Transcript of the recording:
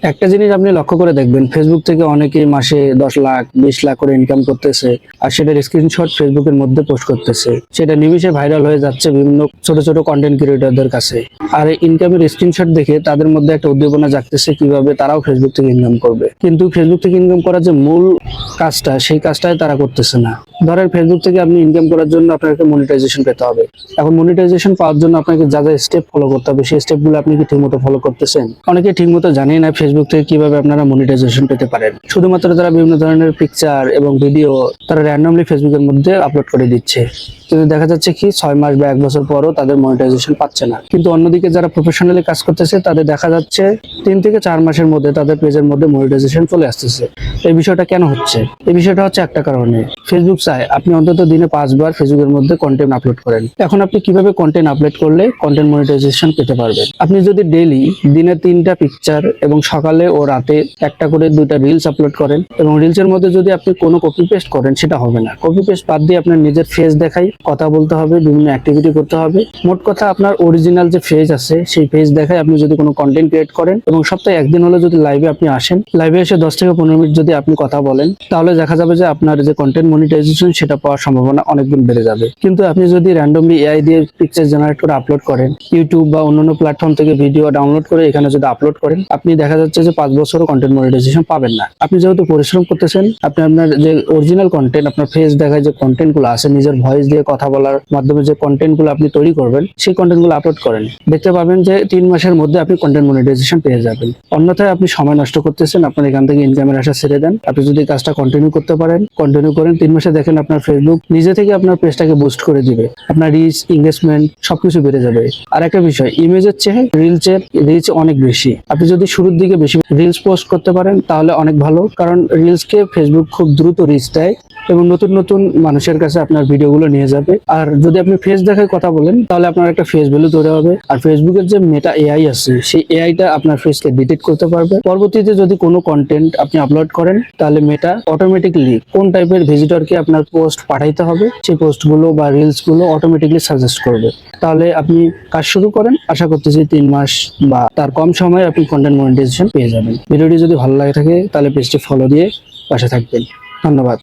একটা জিনিস আপনি লক্ষ্য করে দেখবেন, ফেসবুক থেকে অনেকেই মাসে 10 লাখ 20 লাখ করে ইনকাম করতেছে, আর সেটার স্ক্রিনশট ফেসবুকের মধ্যে পোস্ট করতেছে। সেটা নিমিষে ভাইরাল হয়ে যাচ্ছে বিভিন্ন ছোট ছোট কন্টেন্ট ক্রিয়েটরদের কাছে। আর ইনকামের স্ক্রিনশট দেখে তাদের মধ্যে একটা উদ্দীপনা জাগতেছে কিভাবে তারাও ফেসবুক থেকে ইনকাম করবে। কিন্তু ফেসবুক থেকে ইনকাম করার যে মূল কাজটা, সেই কাজটাই তারা করতেছে না। ধরেন ফেসবুক থেকে আপনি ইনকাম করার জন্য আপনাকে মনিটাইজেশন পেতে হবে। এখন মনিটাইজেশন পাওয়ার জন্য আপনাকে যা যা স্টেপ ফলো করতে হবে, সেই স্টেপগুলো আপনি কি ঠিকমতো ফলো করতেছেন? অনেকে ঠিকমতো জানেই না ফেসবুক থেকে কিভাবে আপনারা মনিটাইজেশন পেতে পারেন। শুধুমাত্র তারা বিভিন্ন ধরনের পিকচার এবং ভিডিও তারা র্যান্ডমলি ফেসবুকের মধ্যে আপলোড করে দিচ্ছে, কিন্তু দেখা যাচ্ছে কি 6 মাস বা 1 বছর পরও তাদের মনিটাইজেশন পাচ্ছে না। কিন্তু অন্যদিকে যারা প্রফেশনালি কাজ করতেছে তাদের দেখা যাচ্ছে 3 থেকে 4 মাসের মধ্যে তাদের পেজের মধ্যে মনিটাইজেশন চলে আসতেছে। এই বিষয়টা কেন হচ্ছে? এই বিষয়টা হচ্ছে একটা কারণে, ফেসবুক চায় আপনি অন্তত দিনে 5 বার ফেসবুকের মধ্যে কন্টেন্ট আপলোড করেন। এখন আপনি কিভাবে কন্টেন্ট আপলোড করলে কন্টেন্ট মনিটাইজেশন পেতে পারবেন? আপনি যদি ডেইলি দিনে 3টা পিকচার এবং সকালে ও রাতে একটা করে 2টা রিলস আপলোড করেন, এবং রিলসের মধ্যে যদি আপনি কোনো কপি পেস্ট করেন, সেটা হবে না। কপি পেস্ট বাদ দিয়ে আপনার নিজের ফেস দেখাই কথা বলতে হবে, বিভিন্ন অ্যাক্টিভিটি করতে হবে। মোট কথা আপনার অরিজিনাল যে ফেস আছে সেই ফেস দেখাই আপনি যদি কোনো কন্টেন্ট ক্রিয়েট করেন, এবং সপ্তাহে 1 দিন হলে যদি লাইভে আপনি আসেন, লাইভে এসে 10 থেকে 15 মিনিট যদি আপনি কথা বলেন, তাহলে দেখা যাবে যে আপনার যে কন্টেন্ট মনিটাইজেশন সেটা পাওয়ার সম্ভাবনা অনেক গুণ বেড়ে যাবে। কিন্তু আপনি যদি র্যান্ডমলি এআই দিয়ে পিকচার জেনারেট করে আপলোড করেন, ইউটিউব বা অন্যান্য প্ল্যাটফর্ম থেকে ভিডিও ডাউনলোড করে এখানে যদি আপলোড করেন, আপনি দেখা যাচ্ছে যে 5 বছরও কন্টেন্ট মনিটাইজেশন পাবেন না। আপনি যেহেতু পরিশ্রম করতেছেন, আপনি আপনার যে অরিজিনাল কন্টেন্ট, আপনার ফেস দেখায় যে কন্টেন্ট গুলো আছে, নিজের ভয়েস দিয়ে কথা বলার মাধ্যমে যে কন্টেন্ট গুলো আপনি তৈরি করবেন, সেই কন্টেন্ট গুলো আপলোড করেন। দেখতে পাবেন যে 3 মাসের মধ্যে আপনি কন্টেন্ট মনিটাইজেশন পেয়ে যাবেন। অন্যথায় আপনি সময় নষ্ট করতেছেন, আপনার এখান থেকে ইনকামের আশা ছেড়ে দেন। আপনি যদি কাজটা কন্টিনিউ করতে পারেন, কন্টিনিউ করেন, 3 মাসে দেখেন আপনার ফেসবুক নিজে থেকে আপনার পেজটাকে বুস্ট করে দিবে, আপনার রিচ, এঙ্গেজমেন্ট সবকিছু বেড়ে যাবে। আর একটা বিষয়, ইমেজের চেয়ে রিলসের রিচ অনেক বেশি। আপনি যদি শুরুর দিকে বেশি রিলস পোস্ট করতে পারেন তাহলে অনেক ভালো, কারণ রিলসকে ফেসবুক খুব দ্রুত রিচ দেয় এবং নতুন নতুন মানুষের কাছে আপনার ভিডিওগুলো নিয়ে যাবে। আর যদি আপনি ফেস দেখায় কথা বলেন, তাহলে আপনার একটা ফেস ভ্যালু তৈরি হবে। আর ফেসবুকের যে মেটা এআই আছে, সেই এআইটা আপনার ফেসকে ডিটেক্ট করতে পারবে। পরবর্তীতে যদি কোনো কন্টেন্ট আপনি আপলোড করেন, তাহলে মেটা অটোমেটিক্যালি কোন টাইপের ভিজিটরকে আপনার পোস্ট পাঠাইতে হবে, সেই পোস্টগুলো বা রিলসগুলো অটোমেটিক্যালি সাজেস্ট করবে। তাহলে আপনি কাজ শুরু করেন, আশা করতেছি 3 মাস বা তার কম সময়ে আপনি কন্টেন্ট মনিটাইজেশন পেয়ে যাবেন। ভিডিওটি যদি ভালো লাগে থাকে তাহলে পেজটি ফলো দিয়ে পাশে থাকবেন। ধন্যবাদ।